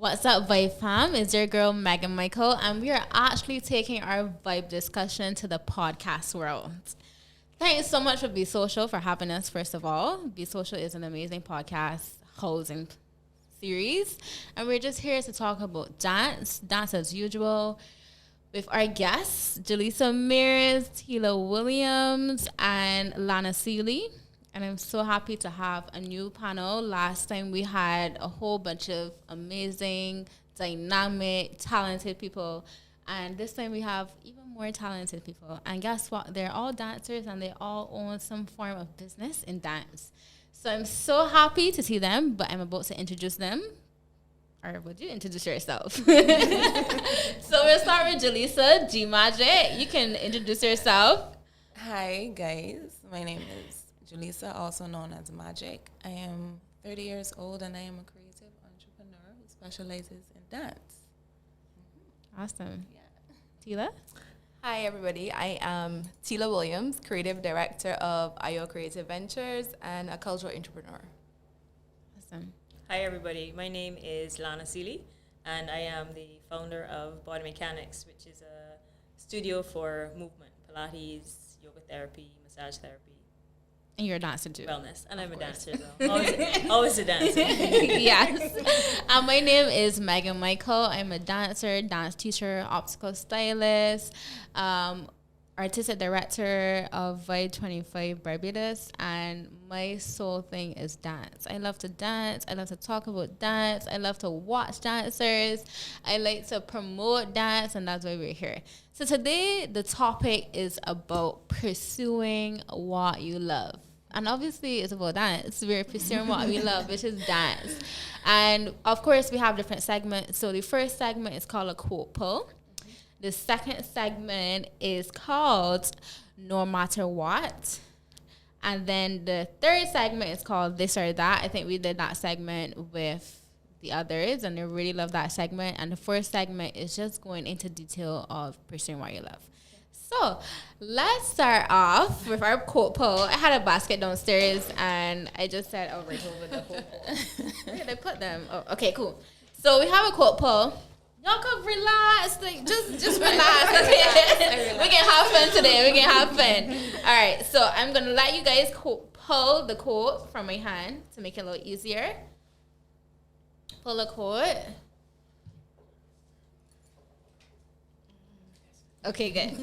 What's up, Vibe Fam? It's your girl, Megghan Michael, and we are actually taking our vibe discussion to the podcast world. Thanks so much for Be Social for having us, first of all. Be Social is an amazing podcast housing series, and we're just here to talk about dance as usual, with our guests, Jaleesa Mears, Tila Williams, and Lana Seeley. And I'm so happy to have a new panel. Last time we had a whole bunch of amazing, dynamic, talented people. And this time we have even more talented people. And guess what? They're all dancers and they all own some form of business in dance. So I'm so happy to see them, but I'm about to introduce them. Or would you introduce yourself? So we'll start with Jaleesa, G Magic. You can introduce yourself. Hi, guys. My name is Jaleesa, also known as Magic. I am 30 years old and I am a creative entrepreneur who specializes in dance. Awesome. Yeah. Tila? Hi, everybody. I am Tila Williams, creative director of IO Creative Ventures and a cultural entrepreneur. Awesome. Hi, everybody. My name is Lana Seeley, and I am the founder of Body Mechanics, which is a studio for movement, Pilates, yoga therapy, massage therapy. And you're a dancer too. Wellness. And I'm a dancer as well. Always a dancer. Yes. My name is Megghan Michael. I'm a dancer, dance teacher, optical stylist, artistic director of Vibe 25 Barbados, and my sole thing is dance. I love to dance. I love to talk about dance. I love to watch dancers. I like to promote dance, and that's why we're here. So today, the topic is about pursuing what you love. And obviously, it's about dance. We're pursuing what we love, which is dance. And of course, we have different segments. So the first segment is called a quote pull. The second segment is called No Matter What. And then the third segment is called This or That. I think we did that segment with the others, and I really love that segment. And the fourth segment is just going into detail of pursuing what you love. So let's start off with our quote poll. I had a basket downstairs, and I just said, "Oh, right over the quote poll." Where did I put them? Oh, okay, cool. So we have a quote poll. Y'all can relax, like just relax. We can have fun today. We can have fun. All right, so I'm gonna let you guys pull the quote from my hand to make it a little easier. Pull a quote. Okay, good.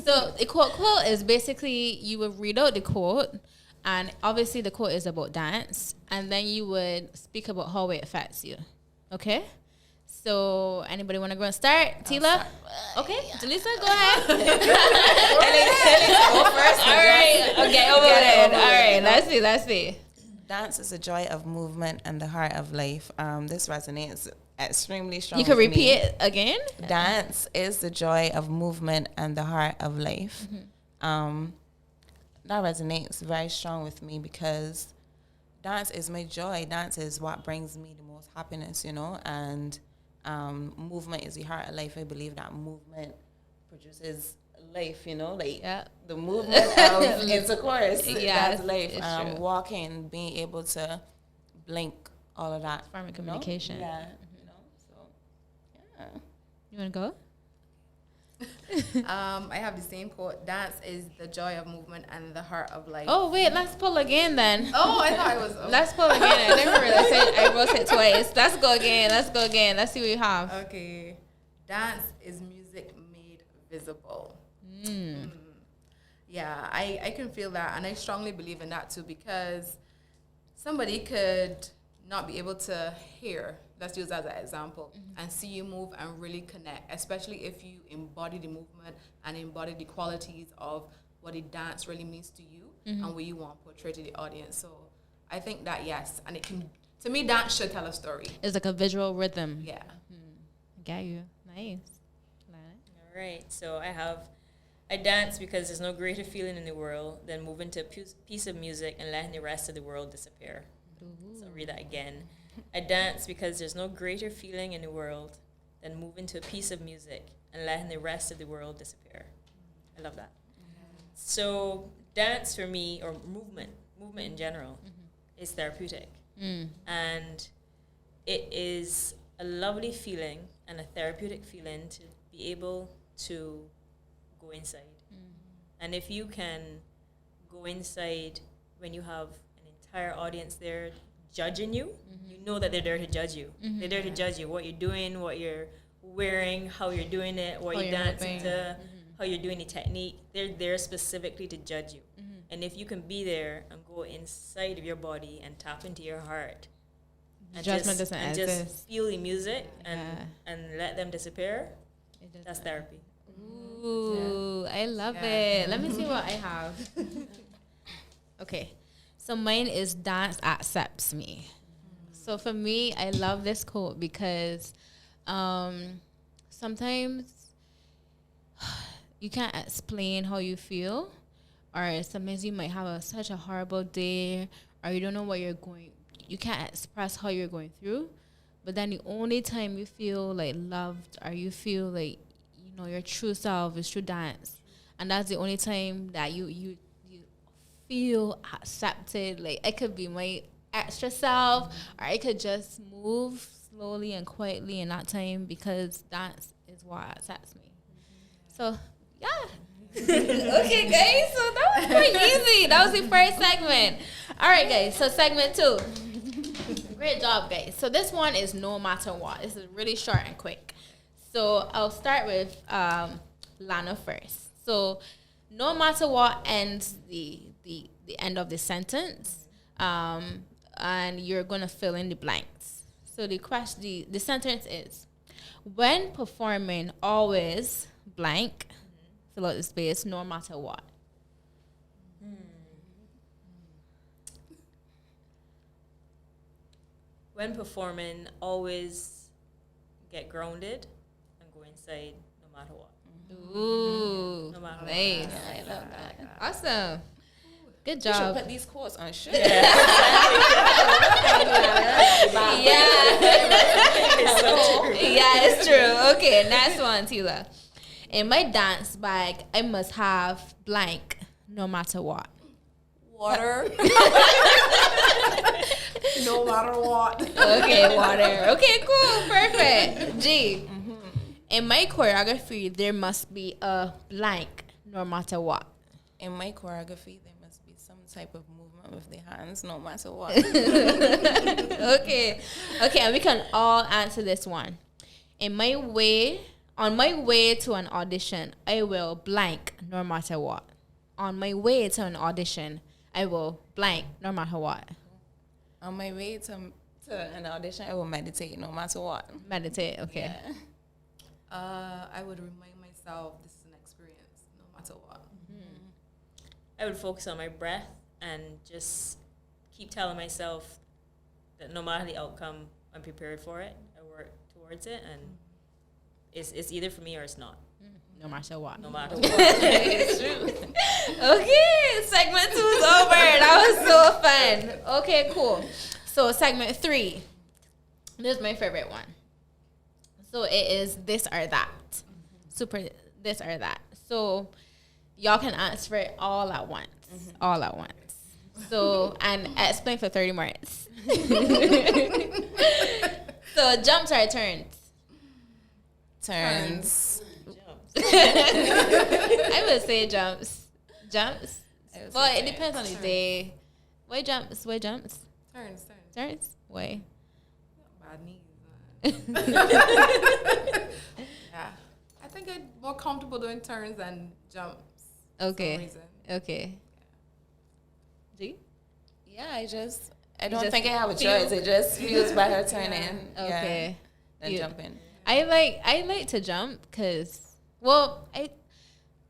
So the quote is basically you would read out the quote, and obviously the quote is about dance, and then you would speak about how it affects you. Okay? So anybody want to go and start? Tila? Okay, Jaleesa, go ahead. Go first. All right. Okay, over it. All right, let's see. Dance is the joy of movement and the heart of life. This resonates extremely strong. You can with repeat me. it again? Dance is the joy of movement and the heart of life. Mm-hmm. That resonates very strong with me because dance is my joy. Dance is what brings me the most happiness, and movement is the heart of life. I believe that movement produces life, the movement of intercourse. Yes, that's life. it's true. Walking, being able to blink, all of that. Form of communication. Yeah. So, yeah. You want to go? I have the same quote. Dance is the joy of movement and the heart of life. Oh, wait, let's pull again then. Oh, I thought it was... Let's pull again. I never realized I wrote it twice. Let's go again. Let's see what you have. Okay. Dance is music made visible. Yeah, I can feel that, and I strongly believe in that too, because somebody could not be able to hear, let's use that as an example, and see you move and really connect, especially if you embody the movement and embody the qualities of what the dance really means to you and what you want to portray to the audience. So I think that, yes, and it can, to me, dance should tell a story. It's like a visual rhythm. Yeah. I got you. Nice. All right. So I dance because there's no greater feeling in the world than moving to a piece of music and letting the rest of the world disappear. So I'll read that again. I dance because there's no greater feeling in the world than moving to a piece of music and letting the rest of the world disappear. I love that. So dance for me, or movement in general, is therapeutic. And it is a lovely feeling and a therapeutic feeling to be able to go inside. And if you can go inside when you have an entire audience there judging you, you know that they're there to judge you. They're there to judge you, what you're doing, what you're wearing, how you're doing it, what you're dancing to, how you're doing the technique. They're there specifically to judge you. And if you can be there and go inside of your body and tap into your heart and Judgment doesn't exist. just feel the music and let them disappear, that's therapy. Ooh, I love it. Let me see what I have. Okay. So mine is dance accepts me. So for me, I love this quote because sometimes you can't explain how you feel, or sometimes you might have such a horrible day, or you don't know what you can't express how you're going through. But then the only time you feel like loved, or you feel like, you know, your true self is through dance. And that's the only time that you feel accepted. Like, it could be my extra self, or I could just move slowly and quietly in that time, because dance is what accepts me. So, yeah. Okay, guys. So that was quite easy. That was the first segment. All right, guys. So segment 2. Great job, guys. So this one is no matter what. This is really short and quick. So I'll start with Lana first. So no matter what ends the end of the sentence, and you're gonna fill in the blanks. So the sentence is, when performing, always blank, fill out the space, no matter what. When performing, always get grounded and go inside no matter what. Ooh, No matter nice. what. I love that. Awesome. Good You should job. put these quotes on shirt. Yeah. Yeah, it's true. Okay, next one, Tila. In my dance bag, I must have blank, no matter what. Water. No matter what. Okay, water. Okay, cool. Perfect. G. In my choreography, there must be a blank, no matter what. In my choreography, there must be some type of movement with the hands, no matter what. Okay, and we can all answer this one. On my way to an audition, I will blank, no matter what. On my way to an audition, I will blank, no matter what. On my way to an audition, I will meditate, no matter what. Meditate. Okay. Yeah. I would remind myself this is an experience, no matter what. I would focus on my breath and just keep telling myself that no matter the outcome, I'm prepared for it. I work towards it, and it's either for me or it's not. No matter what. No matter what. It's true. Okay, segment 2 is over. That was so fun. Okay, cool. So segment 3. This is my favorite one. So it is this or that. Super this or that. So y'all can answer it all at once. All at once. So, and explain for 30 minutes. So jumps or turns? Turns. I would say jumps. Jumps. Well, it depends on the day. Why jumps? Turns. Turns? Why? Bad knees. Yeah. I think I'm more comfortable doing turns than jumps. For some Okay. reason. Okay. G? Yeah, I don't just think I have a feel- choice. It just feels better turning. Okay. Than You- jumping. I like to jump because, well, I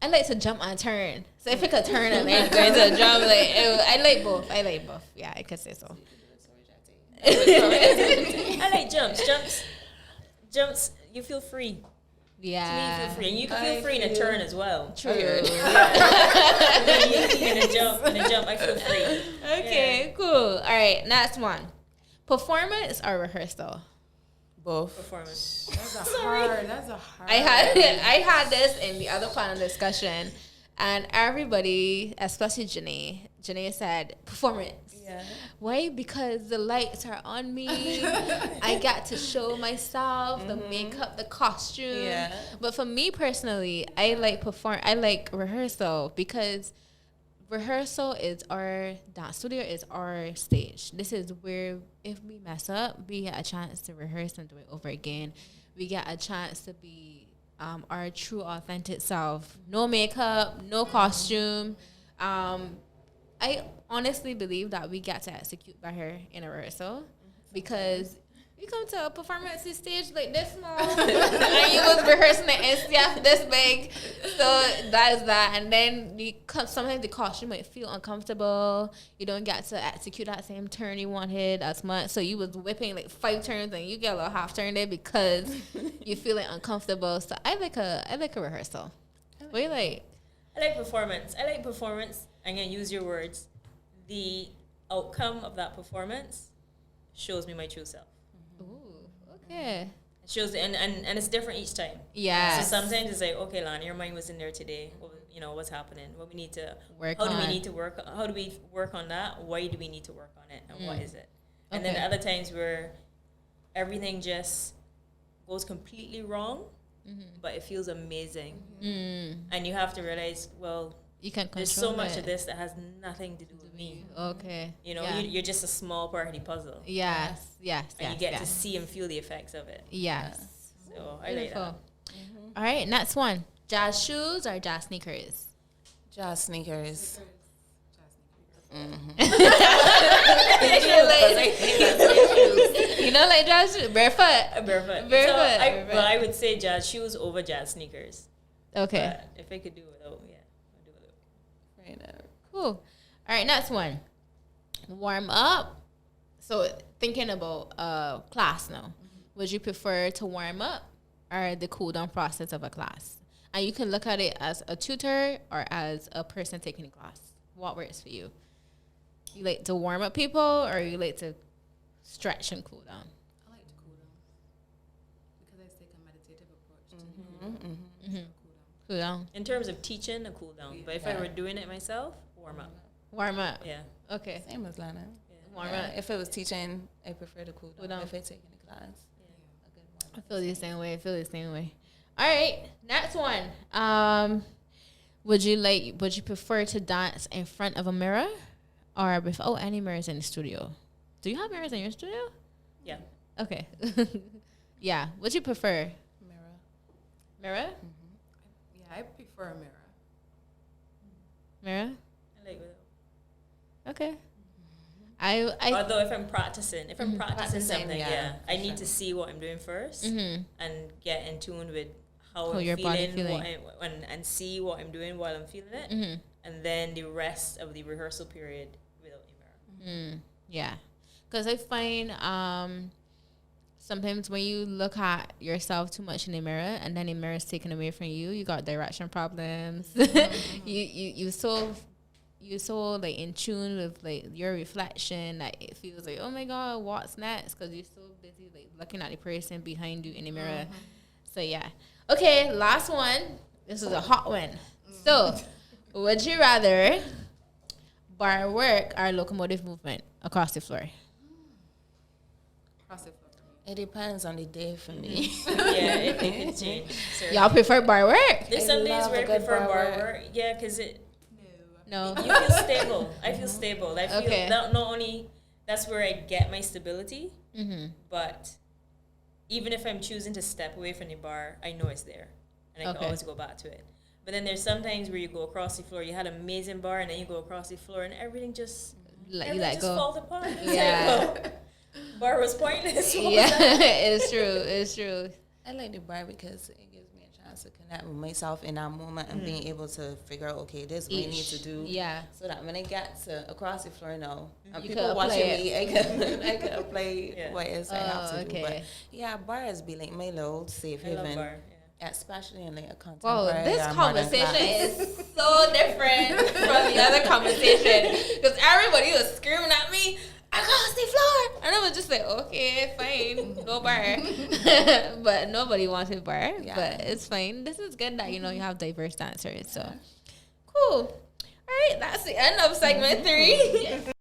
like to jump and turn. So if I could turn and then go into a jump, I like both. Yeah, I could say so. I like jumps. Jumps, you feel free. To me, you Yeah. feel free. And you can feel free in a turn as well. True. In a jump, I feel free. Okay, cool. All right, next one. Performance or rehearsal? Both. Performance. That's a hard. I had this in the other panel discussion. And everybody, especially Janae said, performance. Yeah. Why? Because the lights are on me. I got to show myself, the makeup, the costume. Yeah. But for me personally, I like rehearsal because rehearsal is our dance studio, is our stage. This is where if we mess up, we get a chance to rehearse and do it over again. We get a chance to be our true authentic self. No makeup, no costume. I honestly believe that we get to execute better in a rehearsal because you come to a performance stage like this small and you was rehearsing the NCF this big. So that is that. And then sometimes the costume might feel uncomfortable. You don't get to execute that same turn you wanted as much. So you was whipping like 5 turns and you get a little half turn there because you feeling uncomfortable. So I like a rehearsal. What do you like? I like performance. I'm going to use your words. The outcome of that performance shows me my true self. Ooh, okay. It shows, and it's different each time. Yeah. So sometimes it's like, okay, Lana, your mind was in there today. What's happening? What we need to work on. How do we work on that? Why do we need to work on it? And what is it? And Okay. then other times where everything just goes completely wrong, but it feels amazing. And you have to realize, well, you can control there's so much it. of this that has nothing to do with me. Okay. You're just a small part of the puzzle. Yes. And you get to see and feel the effects of it. Yes. So I like that. All right, next one. Jazz shoes or jazz sneakers? Jazz sneakers. You know, like jazz shoes? Barefoot. Barefoot. Barefoot. I would say jazz shoes over jazz sneakers. Okay. But if I could do without, I'd do without. Right now. Cool. All right, next one. Warm up. So thinking about class now. Would you prefer to warm up or the cool down process of a class? And you can look at it as a tutor or as a person taking the class. What works for you? You like to warm up people or you like to stretch and cool down? I like to cool down because I take a meditative approach to cool down. Cool down. In terms of teaching, a cool down. But if I were doing it myself, warm up. Warm up. Yeah. Okay. Same as Lana. Warm Yeah. up. If it was teaching, I prefer to cool down. down. If I taking a class, a good I warm feel the same way. All right, next one. Would you prefer to dance in front of a mirror or without any mirrors in the studio? Do you have mirrors in your studio? Yeah. Okay. Yeah. Would you prefer mirror? Yeah, I prefer a mirror. Mirror? I like without. Okay. I Although if I'm practicing practicing Practicing, something, yeah, I for need sure. to see what I'm doing first Mhm. and get in tune with how How I'm your body feeling, feeling. and see what I'm doing while I'm feeling it, Mhm. and then the rest of the rehearsal period without the mirror. Yeah, because I find sometimes when you look at yourself too much in the mirror and then the mirror is taken away from you, you got direction problems. you so like in tune with like your reflection that it feels like, oh my god, what's next? Because you're so busy like looking at the person behind you in the mirror. So yeah. Okay, last one. This is a hot one. So, would you rather bar work or locomotive movement across the floor? Cross it for me. It depends on the day for me. Yeah, it could change. Y'all prefer bar work? There's I some days love where I a good prefer bar bar work. work. Yeah, because it No. you feel stable. I feel stable. I feel Okay. that not only that's where I get my stability, but even if I'm choosing to step away from the bar, I know it's there, and I can always go back to it. But then there's some times where you go across the floor, you had an amazing bar, and then you go across the floor, and everything just You everything let just go. falls apart. It's Yeah. like, well, bar was pointless. What was Yeah, that? it's true. It's true. I like the bar because it gives me a chance to connect with myself in that moment and being able to figure out, okay, this is what I need to do. Yeah. So that when I get to across the floor now, and You people could watching apply me, I can apply Yeah. what is I have to do. okay. But yeah, bars be like my little safe I love haven, bar. especially in like a Whoa, contemporary. this or modern conversation class. is so different from the other conversation because everybody was screaming at me across the floor, and I was just like, okay, fine, go bar. But nobody wanted bar, Yeah. but it's fine. This is good that you have diverse dancers. So Cool. All right, that's the end of segment 3.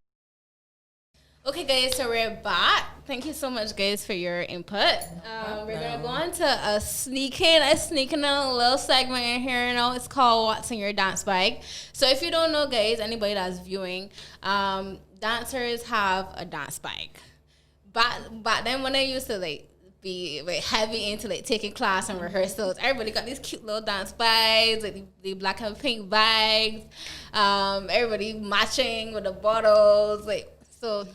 Okay, guys, so we're back. Thank you so much, guys, for your input. We're going to go on to a sneaking a little segment in here. You know, it's called What's in Your Dance Bag. So if you don't know, guys, anybody that's viewing, dancers have a dance bag. Back then when they used to, be heavy into taking class and rehearsals, everybody got these cute little dance bags, the black and pink bags. Everybody matching with the bottles, so.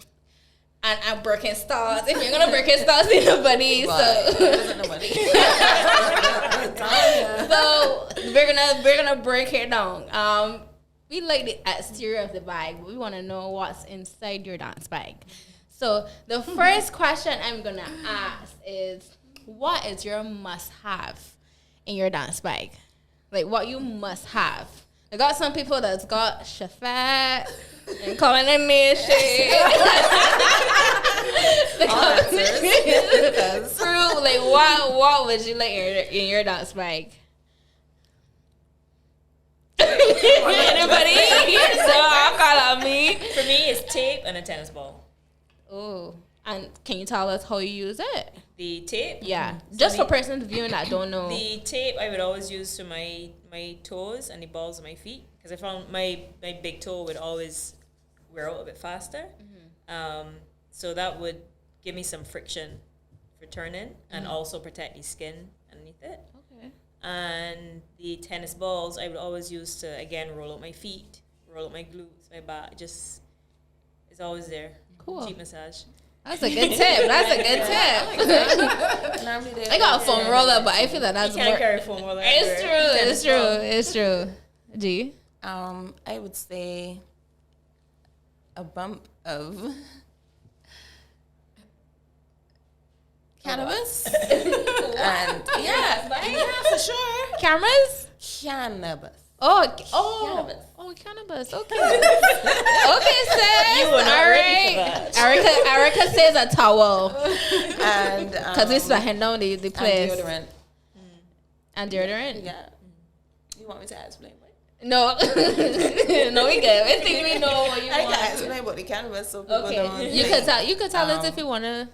And Birkenstocks. If you're gonna Birkenstocks, see nobody. So we're gonna break it down. We like the exterior of the bag, but we want to know what's inside your dance bag. So the first question I'm gonna ask is, what is your must-have in your dance bag? What you must have. I got some people that's got Shafat and calling them me shit. Fruit, what would you like in your dance bag? Anybody? So I'll call on me. For me, it's tape and a tennis ball. Oh, and can you tell us how you use it? The tape? Yeah, just for persons viewing that don't know. The tape I would always use to my toes and the balls of my feet, because I found my big toe would always wear out a bit faster. So that would give me some friction for turning and also protect the skin underneath it. Okay. And the tennis balls I would always use to, again, roll out my feet, roll out my glutes, my back. It's always there. Cool. Cheap massage. That's a good tip. I got a foam roller, but I feel that's you can't carry foam roller. It's true. Do you? I would say a bump of cannabis. And yeah, for sure. Cameras? Cannabis. Cannabis. Okay. Okay, sis. You were not ready for that. Erica says a towel. And Because we sweating down the place. and deodorant. And deodorant? Yeah. You want me to explain what? No. No, we good. I think we know what you I want. can explain about the cannabis so people don't Okay. You could tell us if you want to.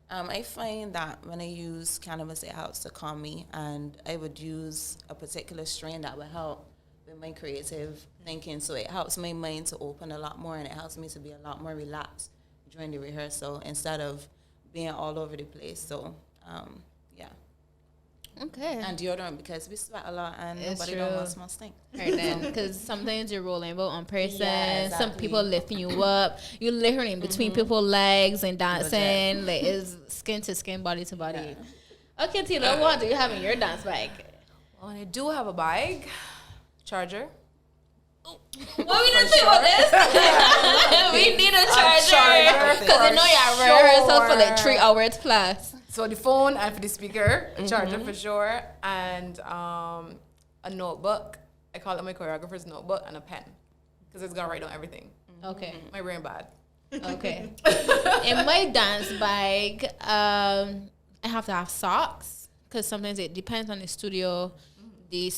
I find that when I use cannabis, it helps to calm me, and I would use a particular strain that would help with my creative thinking. So it helps my mind to open a lot more, and it helps me to be a lot more relaxed during the rehearsal instead of being all over the place. So, yeah. Okay. And deodorant, because we sweat a lot and It's nobody true. don't want to smell stink. Right then, because sometimes you're rolling about on person. Yeah, Some exactly. people lifting you up. You're literally in between people's legs and dancing. It's skin to skin, body to body. Yeah. Okay, Tila, what do you have in your dance bag? Well, I do have a bag, charger. What we gonna say about this? We need a charger because I know y'all rehearsal for like 3 hours plus. So the phone and for the speaker, charger for sure, and a notebook. I call it my choreographer's notebook, and a pen, because it's gonna write down everything. Okay. My brain bad. Okay. In my dance bag, I have to have socks because sometimes it depends on the studio. The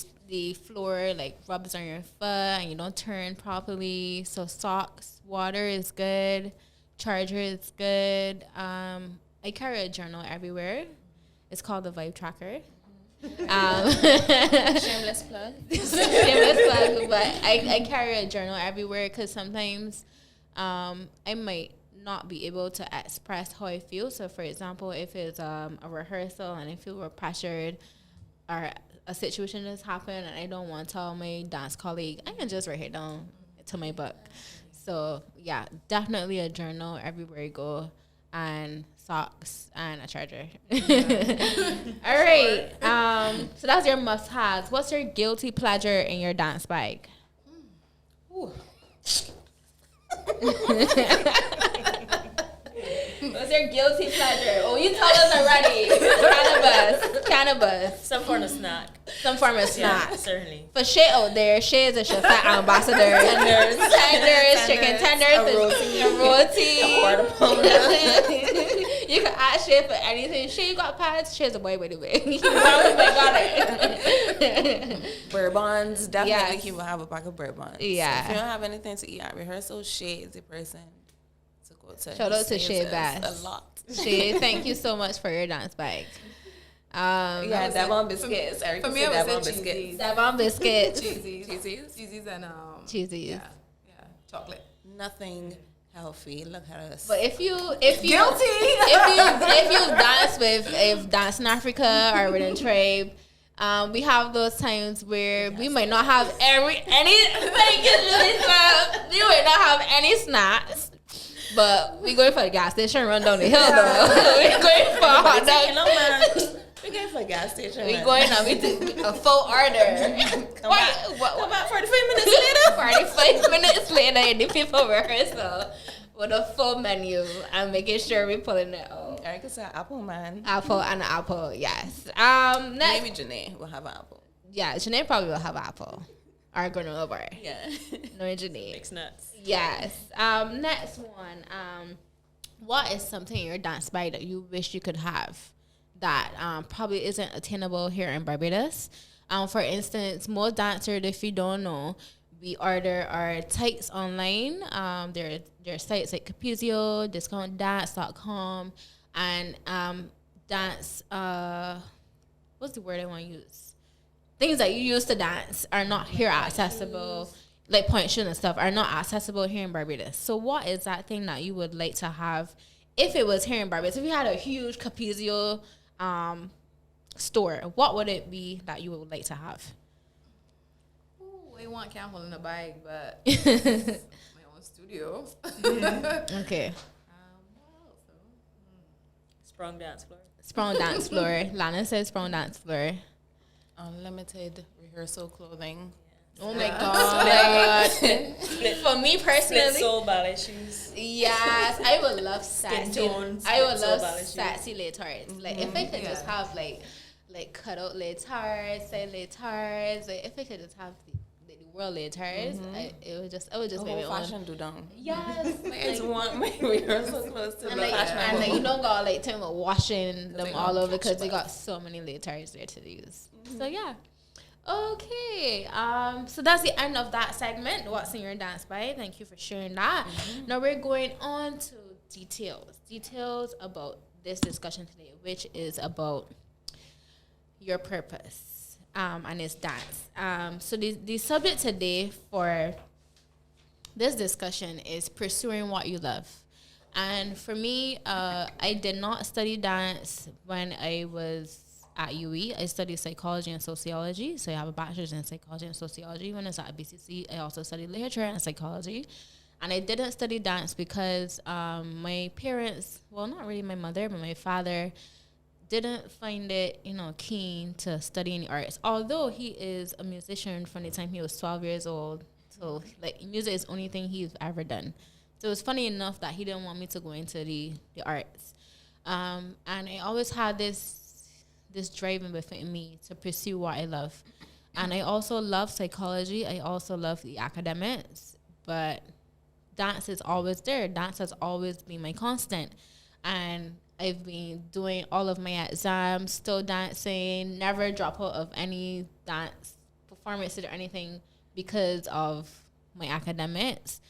floor rubs on your foot and you don't turn properly. So socks, water is good, charger is good. I carry a journal everywhere. It's called the Vibe Tracker. Shameless plug. Shameless plug, but I carry a journal everywhere because sometimes I might not be able to express how I feel. So, for example, if it's a rehearsal and I feel we're pressured or a situation has happened and I don't want to tell my dance colleague, I can just write it down to my book. So, yeah, definitely a journal everywhere you go, and socks and a charger. All right. So that's your must-haves. What's your guilty pleasure in your dance bag? What's your guilty pleasure? Oh, you told us already. Cannabis. Some form of snack. Some form of snack. Yeah, certainly. For Shay out there, Shay is a Shafat ambassador. Tenders, chicken tenders, a roti. A quarter pounder. You can ask Shay for anything. Shay got pads. Shay's a boy, by the way. You probably got it. Bourbons, definitely Yes. he will have a pack of bourbons. Yeah. So if you don't have anything to eat at rehearsal, Shay is the person to go to. Shout out to He Shay saves Bass. a lot. Shay, thank you so much for your dance bag. Yeah, Devon biscuits. For me, I would Devon say biscuits. cheesies. Devon biscuits. Cheesies and Cheesies. yeah, chocolate. Nothing healthy. Look at us. But if you Guilty. if you dance with Dance in Africa or Rhythm Tribe, we have those times where we might not have any thank you, Julissa. We might not have any snacks. But we going for the gas station, run down the hill though. We going for a hot dog. We're going for a gas station. We going now. We do a full order. Come back 45 minutes later. 45 minutes later, in the people rehearsal with a full menu and making sure we pulling it out. Erica said apple, man. Apple and apple, yes. Next, Maybe Janae will have an apple. yeah, Janae probably will have apple or granola bar. Yeah. No, Janae. Mixed nuts. Yes. Next one. What is something in your dance bag that you wish you could have that probably isn't attainable here in Barbados? For instance, most dancers, if you don't know, we order our tights online. There are sites like Capizio, DiscountDance.com, and dance. What's the word I want to use? Things that you use to dance are not here accessible. Like point shoes and stuff are not accessible here in Barbados. So what is that thing that you would like to have if it was here in Barbados? If you had a huge Capizio store, what would it be that you would like to have? Ooh, I want camel in a bag, but Okay. my own studio. Mm-hmm. What else? Sprung dance floor. Sprung dance floor. Lana says sprung dance floor. Unlimited rehearsal clothing. Oh my god. For me Split personally, sole ballet shoes. yes, I would love sassy. tone, I would split love sole ballet shoes. sassy leotards. Like if I could just Yeah. have like cut out leotards, side leotards. Like if I could just have the world leotards, it would just make me Whole want. fashion do down. Yes. I just want my rehearsal clothes to And be like, fashionable. you don't got like time about washing them they all gonna over because catch they back. got so many leotards there to use. So yeah. Okay. So that's the end of that segment. What's in your dance bag? Thank you for sharing that. Now we're going on to details about this discussion today, which is about your purpose and it's dance. So the subject today for this discussion is pursuing what you love. And for me, I did not study dance when I was at UE. I studied psychology and sociology. So I have a bachelor's in psychology and sociology. When I was at BCC, I also studied literature and psychology. And I didn't study dance because my parents, well, not really my mother, but my father didn't find it, keen to study any arts. Although he is a musician from the time he was 12 years old. So, like, music is the only thing he's ever done. So it's funny enough that he didn't want me to go into the arts. And I always had this driving within me to pursue what I love. And I also love psychology. I also love the academics. But dance is always there. Dance has always been my constant. And I've been doing all of my exams, still dancing, never drop out of any dance performances or anything because of my academics.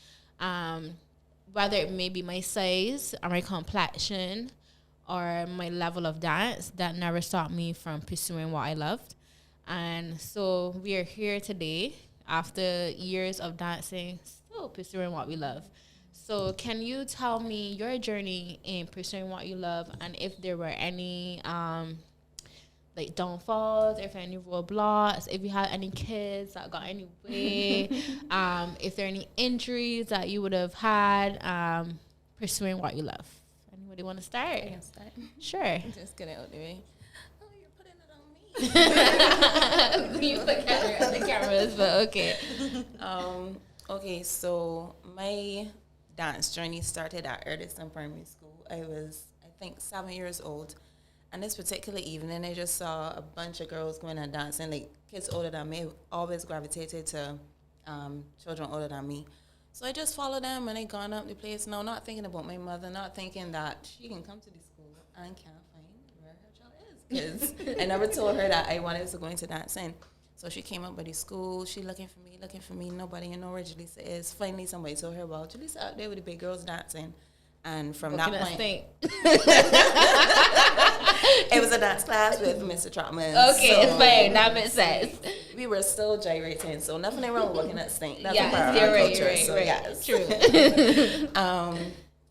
Whether it may be my size or my complexion or my level of dance, that never stopped me from pursuing what I loved. And so we are here today after years of dancing, still pursuing what we love. So can you tell me your journey in pursuing what you love, and if there were any like downfalls, if any roadblocks, if you had any kids that got in your way, if there are any injuries that you would have had pursuing what you love? Anybody want to start? I can start. Sure. Just get it out the way. Oh, you're putting it on me. You put the cameras, but okay. Okay, so my dance journey started at Erdiston Primary School. I was, I think, 7 years old. And this particular evening, I just saw a bunch of girls going and dancing, like kids older than me. Always gravitated to children older than me. So I just followed them and I gone up the place. Now, not thinking about my mother, not thinking that she can come to the school. I can't find where her child is because I never told her that I wanted to go into dancing. So she came up by the school. She looking for me. Nobody, where Jaleesa is. Finally, somebody told her, well, Jaleesa out there with the big girls dancing. And from that point, it was a dance class with Mr. Trotman. Okay, so it's fine. That makes sense. We were still gyrating, so nothing wrong with looking at stink. That's yes, a part of you're our right, culture, right, so right. yes. True.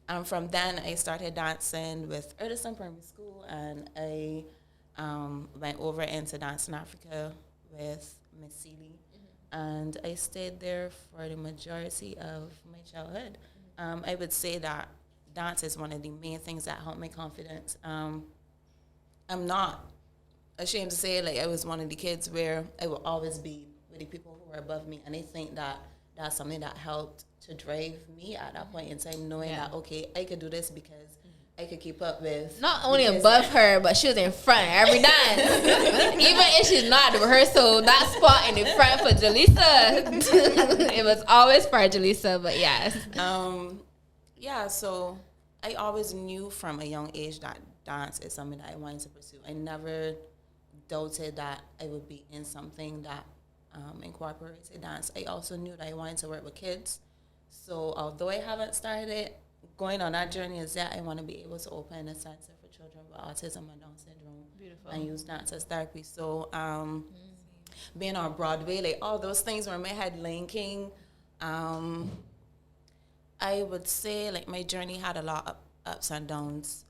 And from then, I started dancing with Erdison Primary School, and I went over into Dance in Africa with Miss Seeley, and I stayed there for the majority of my childhood. I would say that dance is one of the main things that helped my confidence. I'm not ashamed to say, like, I was one of the kids where I would always be with the people who were above me, and I think that that's something that helped to drive me at that point in time, knowing that, okay, I could do this because I could keep up with. Not only above her, but she was in front every dance. Even if she's not at the rehearsal, that spot in the front for Jaleesa, it was always for Jaleesa, but yes. Yeah, so I always knew from a young age that dance is something that I wanted to pursue. I never doubted that I would be in something that incorporated dance. I also knew that I wanted to work with kids. So although I haven't started going on that journey as yet, I want to be able to open a center for children with autism and Down syndrome. Beautiful. And use dance as therapy. So being on Broadway, like all those things were in my head linking. I would say, like, my journey had a lot of ups and downs.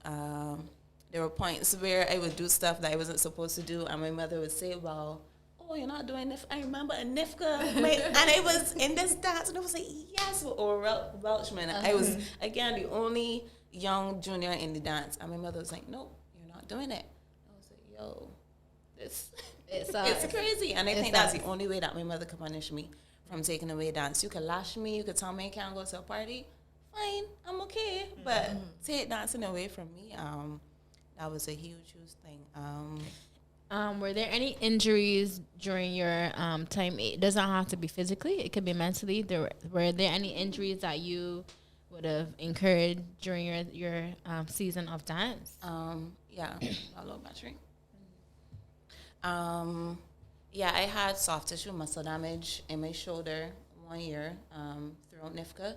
There were points where I would do stuff that I wasn't supposed to do, and my mother would say, well, oh, you're not doing NIFCA. I remember a NIFCA. And I was in this dance, and I was like, yes, or Welchman. I was, again, the only young junior in the dance, and my mother was like, nope, you're not doing it. I was like, yo, this it's crazy. And I think that's the only way that my mother could punish me from taking away dance. You could lash me, you could tell me I can't go to a party. Fine, I'm okay. But take dancing away from me, that was a huge thing. Were there any injuries during your time? It doesn't have to be physically. It could be mentally. Were there any injuries that you would have incurred during your season of dance? Yeah, a low battery. Yeah, I had soft tissue muscle damage in my shoulder 1 year throughout NIFCA.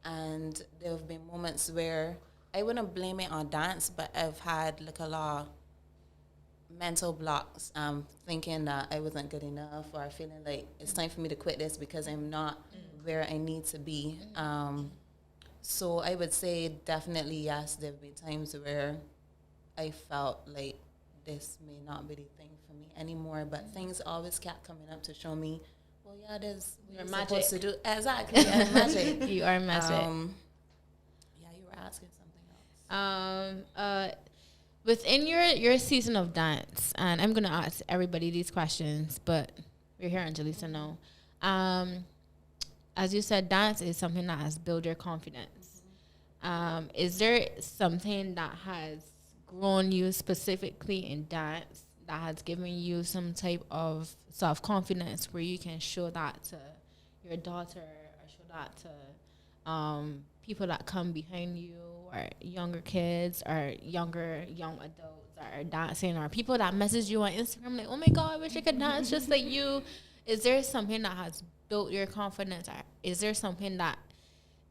And there have been moments where I wouldn't blame it on dance, but I've had like a lot of mental blocks, thinking that I wasn't good enough, or feeling like it's time for me to quit this because I'm not where I need to be. So I would say definitely yes, there have been times where I felt like this may not be the thing for me anymore, but things always kept coming up to show me, well, yeah, there's what you're supposed to do. Exactly, yeah, magic. You are magic. Yeah, you were asking something else. Within your season of dance, and I'm gonna ask everybody these questions, but we're here on Jaleesa now. As you said, dance is something that has built your confidence. Is there something that has grown you specifically in dance that has given you some type of self-confidence where you can show that to your daughter or show that to people that come behind you, or younger kids, or young adults that are dancing, or people that message you on Instagram like, oh my God, I wish I could dance just like you? Is there something that has built your confidence? Or is there something that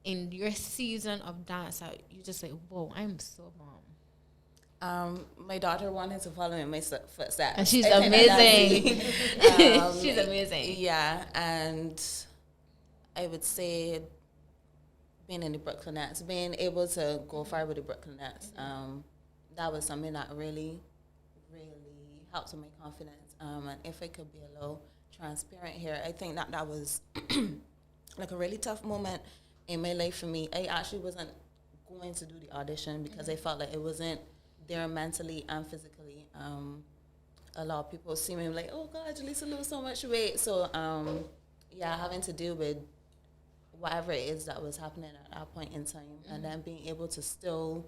in your season of dance that you just like, whoa, I'm so bomb? My daughter wanted to follow in my footsteps. And she's amazing. She's amazing. Yeah, and I would say being in the Brooklynettes, being able to go far with the Brooklynettes, that was something that really, really helped with my confidence. And if I could be a little transparent here, I think that was like a really tough moment in my life for me. I actually wasn't going to do the audition because I felt like it wasn't there mentally and physically. A lot of people see me like, oh God, Jaleesa lose so much weight. So yeah, having to deal with whatever it is that was happening at that point in time, and then being able to still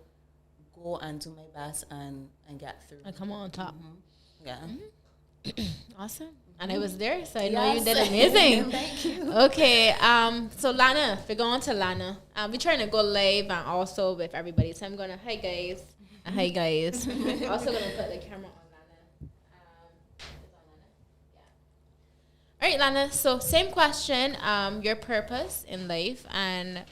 go and do my best and get through. And come on top. Yeah. Awesome. And I was there, so I know you did amazing. Thank you. Okay, so Lana, we're going to Lana. We're trying to go live and also with everybody. So I'm going to, hi guys. Hi guys. Also gonna put the camera on Lana. It's on Lana. Yeah. All right, Lana. So same question. Your purpose in life and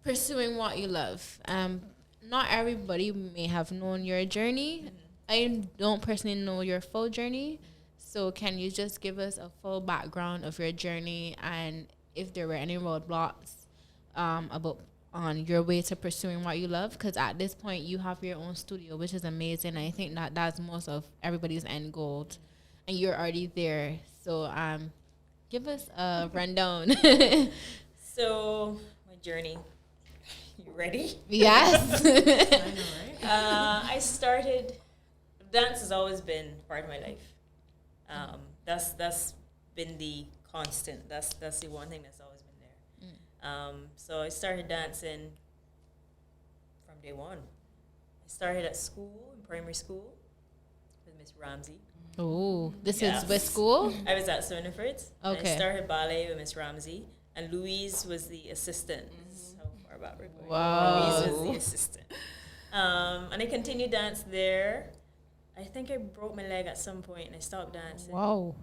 pursuing what you love. Not everybody may have known your journey. I don't personally know your full journey. So can you just give us a full background of your journey and if there were any roadblocks about on your way to pursuing what you love? Because at this point you have your own studio, which is amazing. I think that that's most of everybody's end goal, and you're already there. So give us a rundown. So my journey. You ready? Yes. I know, right? I started. Dance has always been part of my life. That's been the constant. That's the one thing that's always been there. So I started dancing from day one. I started at school, in primary school, with Miss Ramsey. Oh, this Yes. is with school? I was at Swinifred's. Okay. I started ballet with Miss Ramsey, and Louise was the assistant. How far back we're going. Wow. Louise was the assistant. And I continued dance there. I think I broke my leg at some point and I stopped dancing. Wow.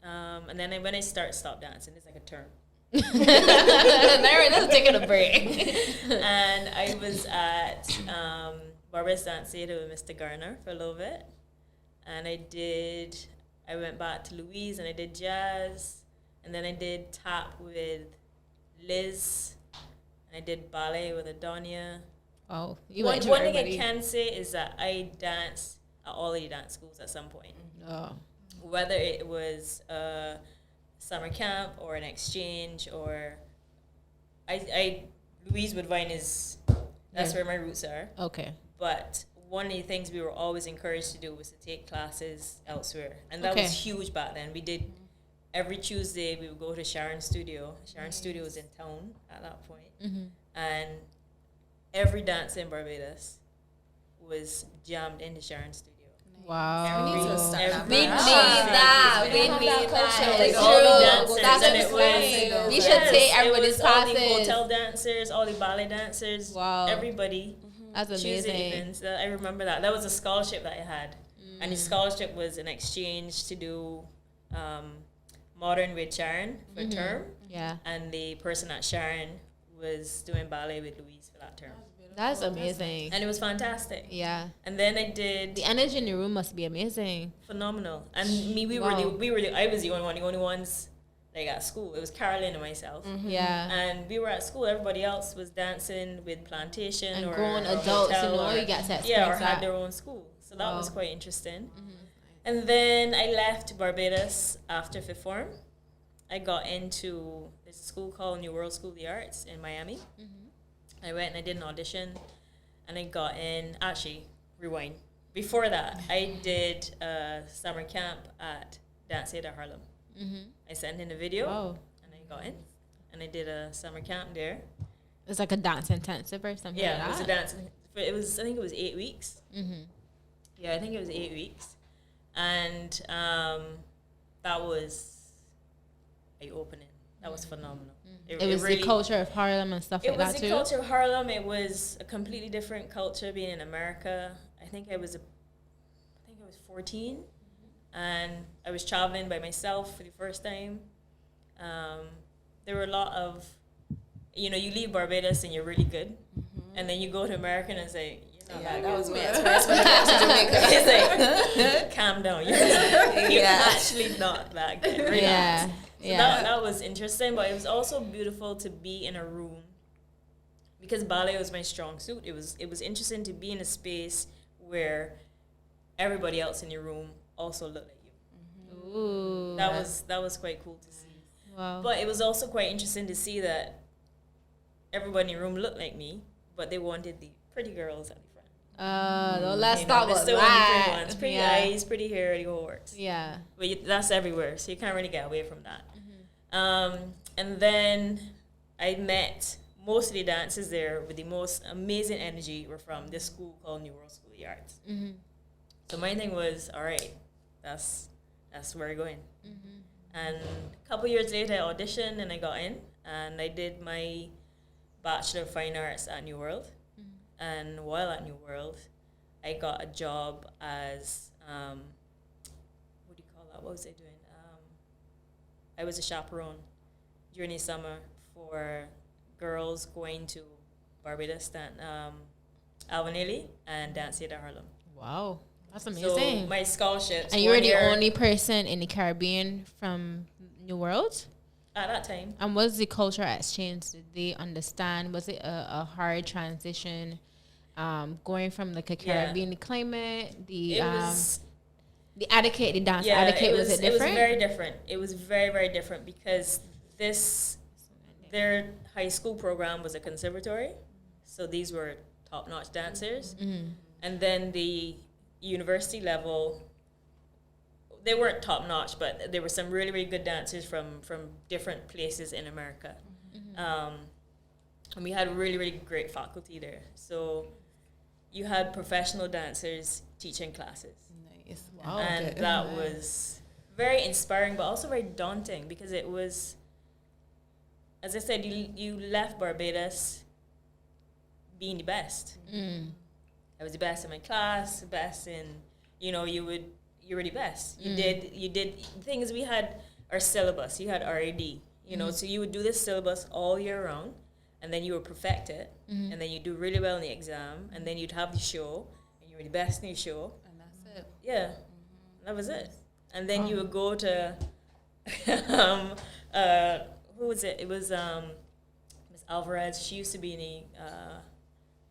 And then when I stopped dancing, it's like a term. There, let's take a break. And I was at Barbados Dance Theatre with Mr. Garner for a little bit. And I went back to Louise and I did jazz. And then I did tap with Liz. And I did ballet with Adonia. Oh, One thing I can say is that I danced at all the dance schools at some point. Oh. Whether it was a summer camp or an exchange or Louise Woodvine that's where my roots are. Okay. But one of the things we were always encouraged to do was to take classes elsewhere. And that was huge back then. We did every Tuesday we would go to Sharon's studio. Sharon's studio was in town at that point. Mm-hmm. And every dancer in Barbados was jammed into Sharon's studio. Wow. We need to start that We need back. that. We We don't need have that culture. that. Like, It's all the true. dancers, That's and what it I'm was- saying. We Yes, should take it everybody's was all the classes. hotel dancers, all the ballet dancers, Wow. everybody. That's Tuesday amazing. evenings. I remember that. That was a scholarship that I had. And the scholarship was an exchange to do modern with Sharon for a term. Yeah. And the person at Sharon was doing ballet with Louise for that term. That's amazing. And it was fantastic. Yeah. And then I did The energy in the room must be amazing. phenomenal. And me, Wow. I was the only ones like at school. It was Carolyn and myself. Yeah. And we were at school. Everybody else was dancing with plantation And or grown or adults, you hotel know, or, you get to experience yeah, or that. had their own school. So that Wow. was quite interesting. And then I left Barbados after fifth form. I got into this school called New World School of the Arts in Miami. I went and I did an audition, and I got in. Actually, rewind. Before that, I did a summer camp at Dance Theatre Harlem. I sent in a video, Wow. and I got in, and I did a summer camp there. It's like a dance intensive or something Yeah, like it was a that. dance. I think it was 8 weeks. Yeah, I think it was 8 weeks, and that was eye-opening. That was phenomenal. It was really, the culture of Harlem and stuff It like was that the too. culture of Harlem. It was a completely different culture being in America. I think I was 14, and I was traveling by myself for the first time. There were a lot of, you leave Barbados and you're really good, and then you go to America and it's like, you're not Yeah, that that good. was my experience when I got to Jamaica. It's like, calm down. You're Yeah. actually not that good. Relax. Yeah. So Yeah. that was interesting, but it was also beautiful to be in a room because ballet was my strong suit. It was interesting to be in a space where everybody else in your room also looked like you. Ooh. That was quite cool to see. Wow. But it was also quite interesting to see that everybody in the room looked like me, but they wanted the pretty girls at the front. Let's You know, talk they about still want the pretty that. ones, pretty Yeah. eyes, pretty hair, the whole works. Yeah. But that's everywhere, so you can't really get away from that. And then I met most of the dancers there with the most amazing energy were from this school called New World School of the Arts. So my thing was, all right, that's where we're going. And a couple years later, I auditioned and I got in, and I did my Bachelor of Fine Arts at New World. And while at New World, I got a job as, what do you call that? What was I doing? I was a chaperone during the summer for girls going to Barbados, Alvanelli, and Dance Theatre Harlem. Wow, that's So amazing. my scholarships. And you were one the year- only person in the Caribbean from New World? at that time. And was the cultural exchange? Did they understand? Was it a hard transition, going from like a Yeah. Caribbean climate? It was The etiquette, the dance etiquette, was it It was different? very different. It was very, very different because their high school program was a conservatory, so these were top-notch dancers. Mm-hmm. And then the university level, they weren't top-notch, but there were some really, really good dancers from different places in America. Mm-hmm. And we had really, really great faculty there. So you had professional dancers teaching classes. Nice. Wow. And Okay. that was very inspiring, but also very daunting because it was, as I said, you left Barbados being the best. Mm. I was the best in my class, the best in, you were the best. You did things. We had our syllabus. You had RAD, so you would do this syllabus all year round, and then you would perfect it, and then you do really well in the exam, and then you'd have the show, and you were the best in the show. And that's it. Yeah, that was it. And then you would go to, who was it? It was Miss Alvarez. She used to be in a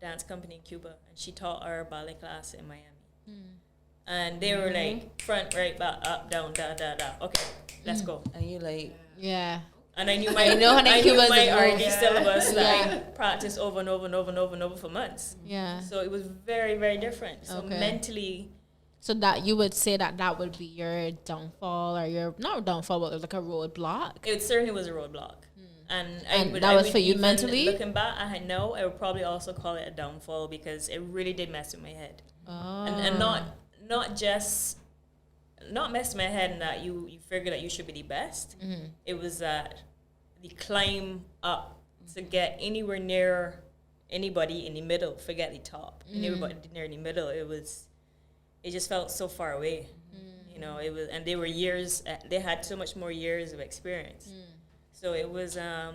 dance company in Cuba, and she taught our ballet class in Miami. And they were like front, right, back, up, down, da, da, da. Okay, let's go. And you like, Yeah. And I knew I know how the Cubans my move. RD syllabus that Yeah. I practiced over and over and over and over and over for months. Yeah. So it was very, very different. So Okay. mentally, So that you would say that would be your downfall, or your not downfall, but like a roadblock. it certainly was a roadblock. And And that was for you even, mentally? Looking back, I know I would probably also call it a downfall because it really did mess with my head. Oh. And not just not mess with my head in that you figure that you should be the best. Mm-hmm. It was that the climb up to get anywhere near anybody in the middle, forget the top, and everybody near the middle. It just felt so far away. It was, and they were years. They had so much more years of experience. So it was a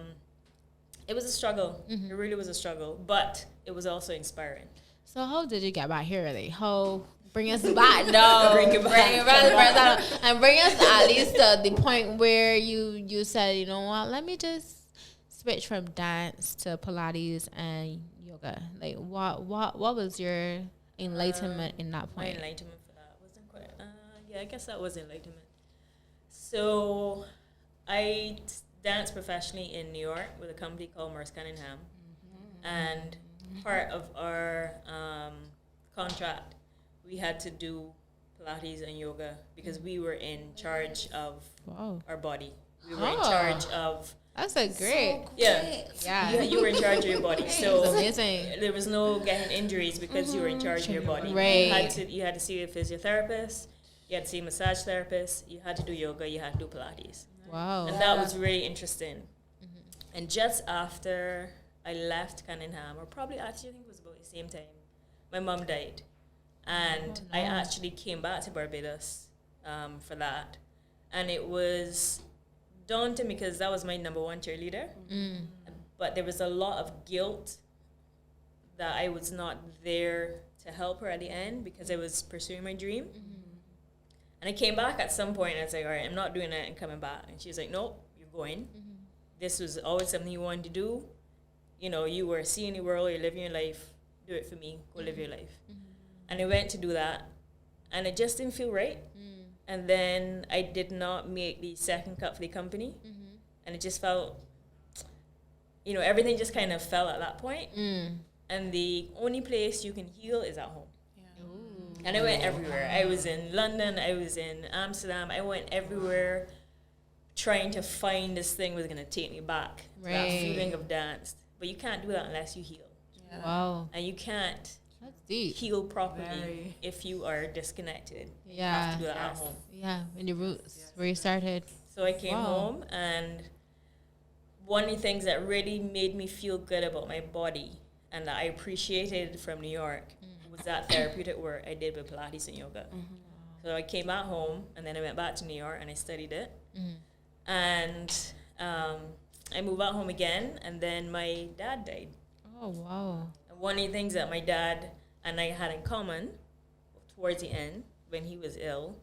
struggle. It really was a struggle, but it was also inspiring. So how did you get back here? Really? How bring us back? No, Bring it back. and bring us at least to the point where you said, you know what? Let me just switch from dance to Pilates and yoga. Like what was your enlightenment in that My point? enlightenment for that wasn't quite. I guess that was enlightenment. So I danced professionally in New York with a company called Merce Cunningham, and part of our contract, we had to do Pilates and yoga because we were in charge of Wow, our body. We were in Oh. charge of that's a great. yeah. You were in charge of your body. It's So amazing. there was no getting injuries because you were in charge of your body. Right. You had to see a physiotherapist. You had to see a massage therapist. You had to do yoga. You had to do Pilates. Wow. And that was really interesting. And just after I left Cunningham, or probably actually I think it was about the same time, my mom died. And I actually came back to Barbados for that. And it was daunting because that was my number one cheerleader. But there was a lot of guilt that I was not there to help her at the end because I was pursuing my dream. And I came back at some point and I was like, all right, I'm not doing that and coming back. And she was like, nope, you're going. This was always something you wanted to do. You were seeing the world, you're living your life. Do it for me. Go live your life. And I went to do that. And it just didn't feel right. And then I did not make the second cut for the company. And it just felt, everything just kind of fell at that point. And the only place you can heal is at home. And I went everywhere. I was in London. I was in Amsterdam. I went everywhere trying to find this thing was going to take me back to that Right. feeling of dance. But you can't do that unless you heal. Wow, And you can't that's deep. heal properly Very. if you are disconnected. You have Yeah, to do that at home. yeah. In the roots where you started. So I came Wow. home, and one of the things that really made me feel good about my body and that I appreciated from New York was that therapeutic work I did with Pilates and yoga. So I came back home, and then I went back to New York, and I studied it. And I moved back home again, and then my dad died. Oh, wow. And one of the things that my dad and I had in common towards the end, when he was ill,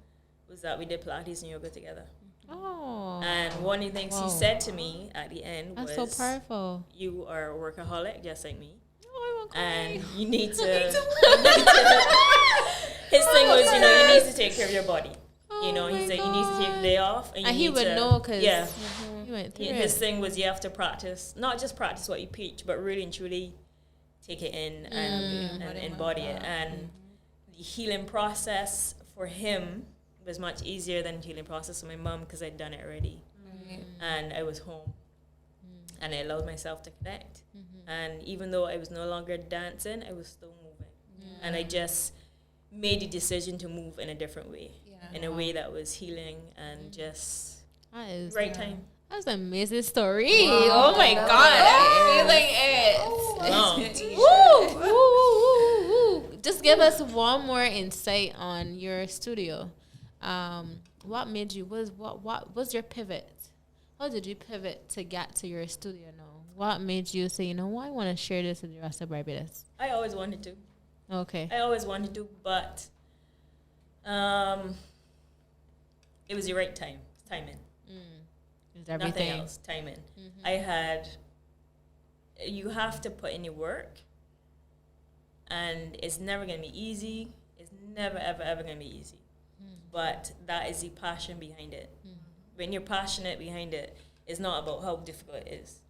was that we did Pilates and yoga together. Oh. And one of the things he said to me at the end That's was, so powerful. "You are a workaholic, just like me. Oh, And you need to." His thing was, you know, you need to take care of your body. You know, he said you need to take a day off, and he would know because he went through his it. thing was you have to practice, not just practice what you preach, but really and truly take it in and embody it. And the healing process for him was much easier than the healing process for my mom because I'd done it already. And I was home. And I allowed myself to connect. And even though I was no longer dancing, I was still moving. And I just made the decision to move in a different way. In a way that was healing and just right time. That's an amazing story. Wow. Oh my God. I'm feeling it. Woo. Just give us one more insight on your studio. What made you, what was your pivot? How did you pivot to get to your studio now? What made you say, you know what, I want to share this with the rest of Barbados? I always wanted to. Okay. I always wanted to, but it was the right time. Timing. It's everything. Nothing else. Timing. You have to put in your work, and it's never going to be easy. It's never, ever, ever going to be easy. But that is the passion behind it. When you're passionate behind it, it's not about how difficult it is.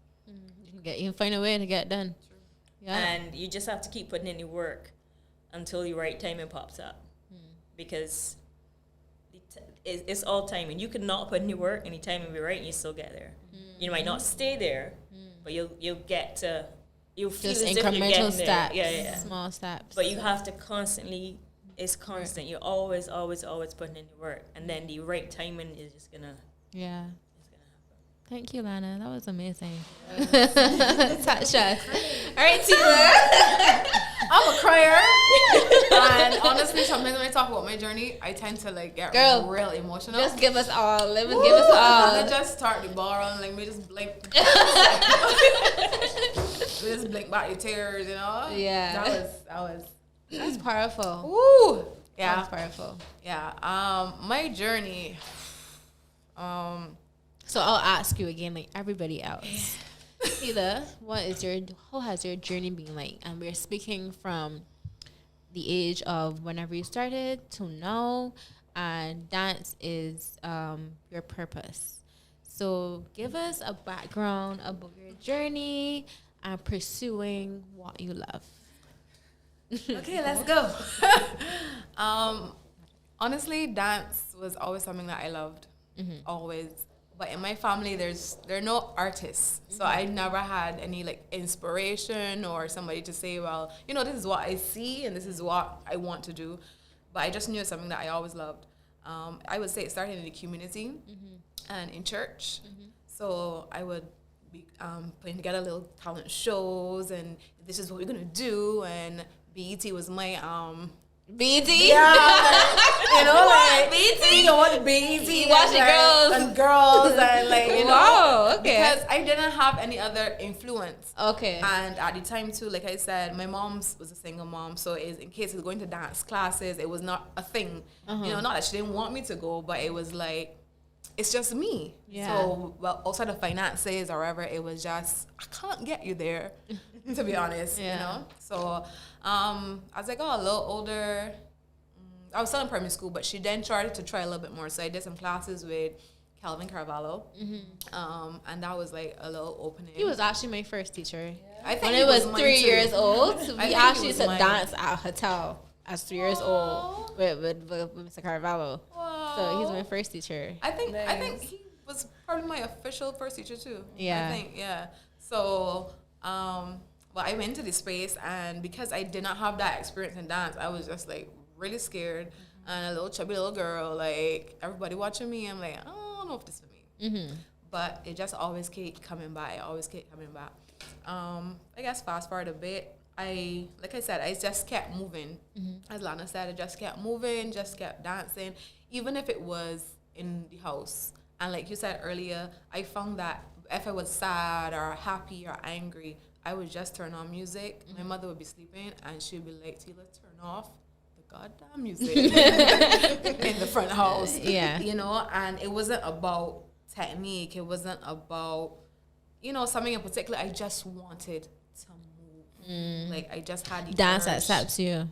You can find a way to get it done. True. Yeah. And you just have to keep putting in your work until the right timing pops up. Because it's all timing. You could not put in your work and the timing be right and you still get there. You might not stay there, but you'll get to, you'll feel Just as if you're incremental getting steps. there. Yeah. Small steps. But you have to constantly, it's constant. You're always putting in your work. And then the right timing is just gonna, yeah. it's gonna happen. Thank you, Lana. That was amazing. Touch us. All right, Tina. I'm a crier. And honestly, sometimes when I talk about my journey, I tend to like get real emotional. Just give us all. Give us all. And I just start the bar on, like, me just blink. We just blink back your tears, you know? Yeah. That's powerful. Woo! Yeah. That's powerful. Yeah. My journey. So I'll ask you again, like everybody else. Either, how has your journey been like? And we're speaking from the age of whenever you started to now, and dance is your purpose. So give us a background about your journey and pursuing what you love. Okay, let's go. Honestly, dance was always something that I loved. Always. But in my family, there are no artists. So I never had any like inspiration or somebody to say, well, you know, this is what I see and this is what I want to do. But I just knew it's something that I always loved. I would say it started in the community and in church. So I would be putting together little talent shows and this is what we're going to do. And BET was my... BT? Yeah, you know, like BT? You know what BT? Watching girls and girls and like you know. Wow, okay. Because I didn't have any other influence. Okay. And at the time too, like I said, my mom was a single mom, so in case of going to dance classes, it was not a thing. You know, not that she didn't want me to go, but it was like it's just me. Yeah. So well, outside of finances or whatever, it was just I can't get you there, to be honest. Yeah. You know. So as I got a little older, I was still in primary school, but she then started to try a little bit more. So I did some classes with Calvin Carvalho, and that was like a little opening. He was actually my first teacher. I think When he it was mine 3 too. years old, we think he actually was used to mine. dance at a hotel as 3 years old with Mr. Carvalho. So he's my first teacher. I think he was probably my official first teacher too. Yeah. I think, yeah. So, well, I went to this space, and because I did not have that experience in dance, I was just like really scared. And a little chubby little girl, like everybody watching me, I'm like, oh, I don't know if this is for me. But it just always kept coming by. I guess fast forward a bit, like I said, I just kept moving. As Lana said, I just kept moving, just kept dancing, even if it was in the house. And like you said earlier, I found that if I was sad or happy or angry, I would just turn on music. My mother would be sleeping, and she'd be like, Tila, turn off the goddamn music in the front house. Yeah. You know, and it wasn't about technique. It wasn't about, you know, something in particular. I just wanted to move. Like, I just had the Dance urge. accepts you.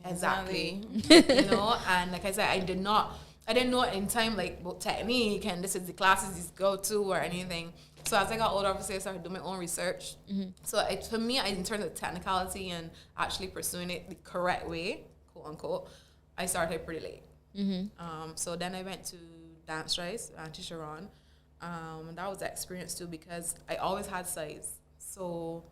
Exactly. You know, and like I said, I didn't know in time, like, about technique and this is the classes these go to or anything. So as I got older, obviously I started doing my own research. So for me, in terms of technicality and actually pursuing it the correct way, quote unquote, I started pretty late. So then I went to Dance Rise, Auntie Sharon. That was an experience too, because I always had size. So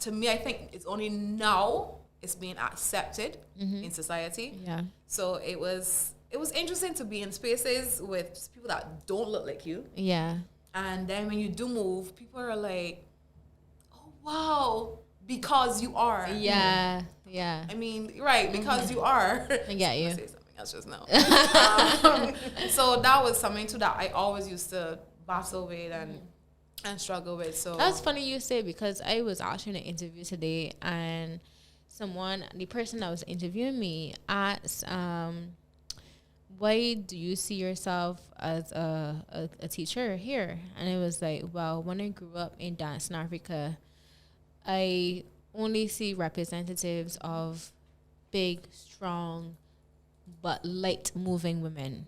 to me, I think it's only now it's being accepted in society. Yeah. So it was interesting to be in spaces with people that don't look like you. Yeah. And then when you do move, people are like, oh, wow, because you are. Yeah. Yeah. I mean, right, because you are. I get you. I'll say something else just now. So that was something too that I always used to battle with and struggle with. So That's funny you say, because I was actually in an interview today, and the person that was interviewing me asked, why do you see yourself as a teacher here? And it was like, well, when I grew up in dance in Africa, I only see representatives of big, strong, but light moving women.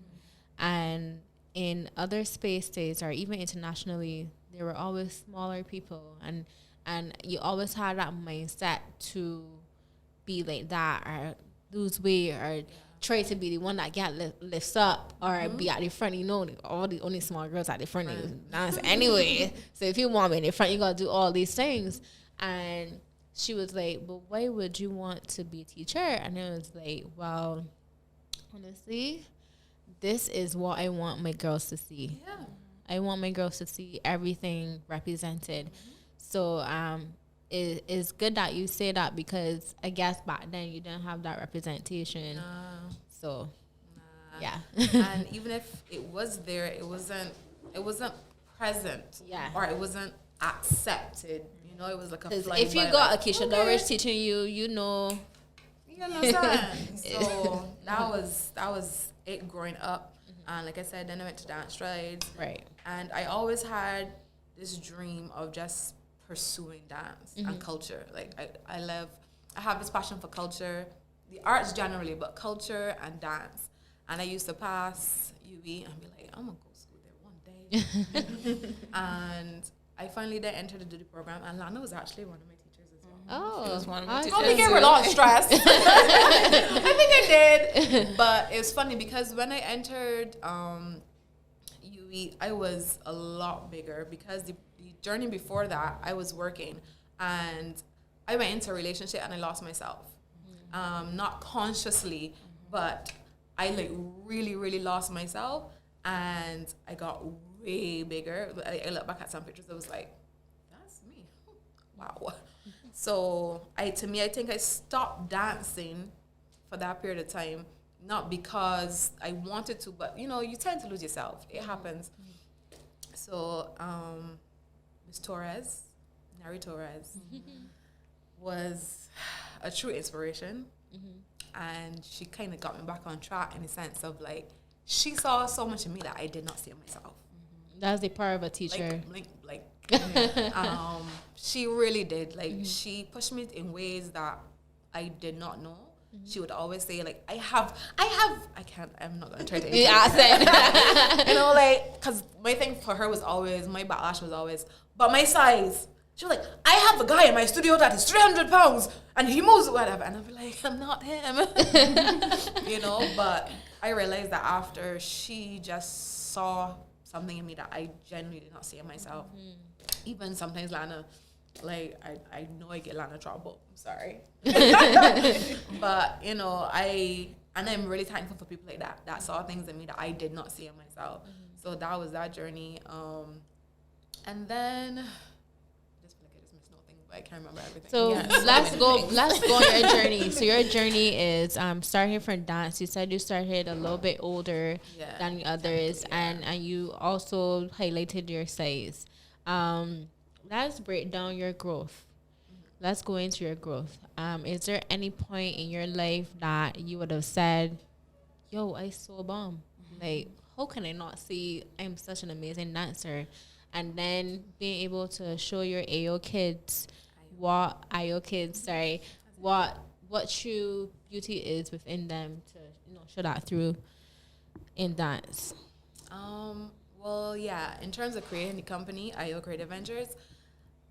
And in other spaces or even internationally, there were always smaller people, and you always had that mindset to be like that or lose weight or try to be the one that lifts up or be at the front. You know, all the only small girls at the front dance anyway. So if you want me in the front, you gotta do all these things. And she was like, but why would you want to be a teacher? And it was like, well, honestly, this is what I want my girls to see. yeah. I want my girls to see everything represented. So it's good that you say that, because I guess back then you didn't have that representation. So yeah. And even if it was there, it wasn't present. Yeah. Or it wasn't accepted. You know, it was like a fly if you by, got like, Akeisha Norris teaching you, you know. You understand? So that was it growing up. And like I said, then I went to Dance Strides. Right. And I always had this dream of just pursuing dance and culture. Like I have this passion for culture, the arts generally, but culture and dance. And I used to pass UE and be like, I'm gonna go to school there one day. And I finally did enter the Duty program, and Lana was actually one of my teachers as well. Oh, It was one of my I teachers. Probably gave her a lot of stress. I think I did. But it's funny because when I entered UE, I was a lot bigger, because the journey before that, I was working and I went into a relationship and I lost myself. Not consciously, but I like really, really lost myself, and I got way bigger. I look back at some pictures, I was like, that's me. Wow. So I think I stopped dancing for that period of time, not because I wanted to, but you know, you tend to lose yourself. It happens. So Miss Torres, Nari Torres, was a true inspiration. And she kind of got me back on track in the sense of like, she saw so much in me that I did not see in myself. That's the power of a teacher. She really did. Like, she pushed me in ways that I did not know. She would always say, like, I'm not going to try to Yeah, you know, like, because my thing for her was always, my backlash was always, but my size. She was like, I have a guy in my studio that is 300 pounds and he moves whatever. And I'd be like, I'm not him. You know, but I realized that after, she just saw something in me that I genuinely did not see in myself. Even sometimes Lana, like, I know I get Lana trouble. I'm sorry. But, you know, I'm really thankful for people like that saw things in me that I did not see in myself. So that was that journey. And then, but I can't remember everything. So let's go on your journey. So your journey is starting from dance. You said you started a little bit older than the others, and you also highlighted your size. Let's break down your growth. Let's go into your growth. Is there any point in your life that you would have said, yo, I so bomb? Like, how can I not see I'm such an amazing dancer? And then being able to show your what true beauty is within them, to show that through in dance. Well, yeah, in terms of creating the company, IO Creative Ventures,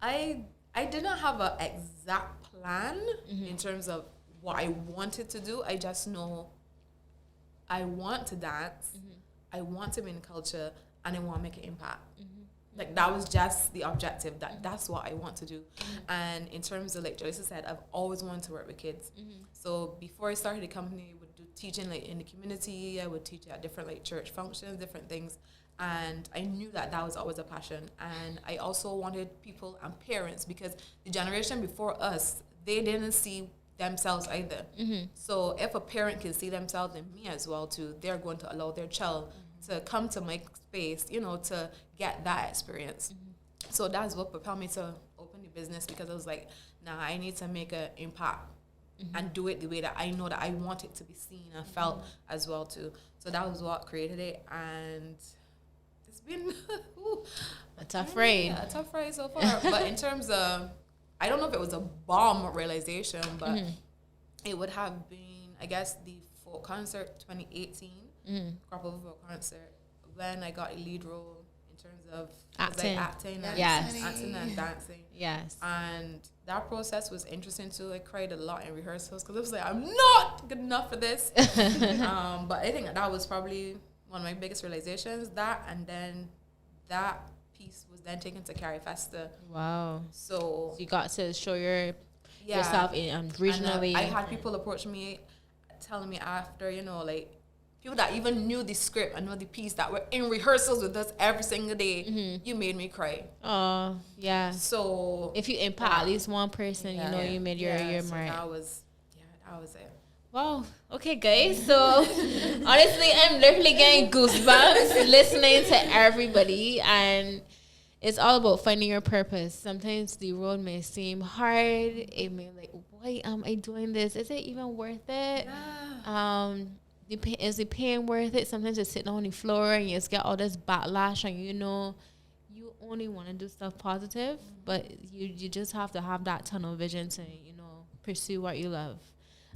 I didn't have an exact plan in terms of what I wanted to do. I just know I want to dance, I want to be in culture, and I want to make an impact. Like, that was just the objective. That's what I want to do. And in terms of, like Jalissa said, I've always wanted to work with kids. So before I started the company, I would do teaching like in the community. I would teach at different like church functions, different things. And I knew that was always a passion. And I also wanted people and parents, because the generation before us, they didn't see themselves either. So if a parent can see themselves in me as well too, they're going to allow their child to come to my space, to get that experience. So that's what propelled me to open the business, because I was like, nah, I need to make an impact and do it the way that I know that I want it to be seen and felt as well too. So that was what created it, and it's been a tough ride. Yeah, a tough ride so far. But in terms of, I don't know if it was a bomb realization, but it would have been, I guess, the folk concert 2018. Crop over concert, when I got a lead role in terms of acting and dancing. Yes. And that process was interesting too. I cried a lot in rehearsals because I was like, I'm not good enough for this. But I think that was probably one of my biggest realizations. That, and then that piece was then taken to Cari Festa. Wow. So you got to show yourself in regionally. And, I had people approach me, telling me after, like, people that even knew the script and know the piece, that were in rehearsals with us every single day. You made me cry. Oh, yeah. So if you impact at least one person, you made your mark. That was it. Wow. Okay, guys. So honestly, I'm literally getting goosebumps listening to everybody, and it's all about finding your purpose. Sometimes the road may seem hard. It may like, why am I doing this? Is it even worth it? Yeah. Is the pain worth it? Sometimes you're sitting on the floor and you just get all this backlash, and you only want to do stuff positive, but you just have to have that tunnel vision to pursue what you love.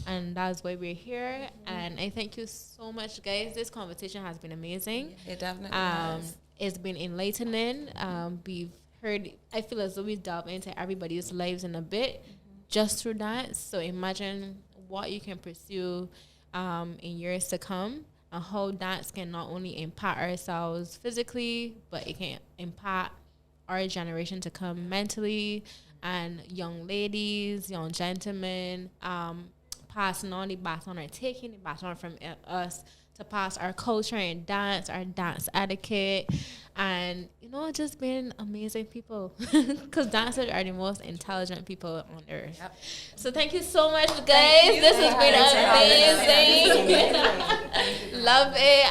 And that's why we're here. And I thank you so much, guys. This conversation has been amazing. It definitely has. It's been enlightening. We've heard, I feel as though we delve into everybody's lives in a bit just through dance. So imagine what you can pursue in years to come, and how dance can not only impact ourselves physically, but it can impact our generation to come mentally, and young ladies, young gentlemen, passing on the baton, or taking the baton from us to pass our culture and dance, our dance etiquette, and just being amazing people, because dancers are the most intelligent people on earth. Yep. So thank you so much, guys. This has been amazing. Love it.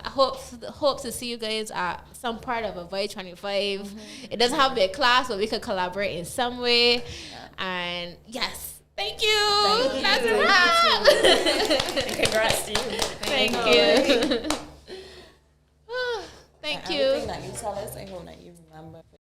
Hope to see you guys at some part of a Void 25. It doesn't have to be a class, but we could collaborate in some way. Yeah. And yes. Thank you. That's a wrap. Congrats to you. Thank you. Thank you. Everything that you tell us, I hope that you remember for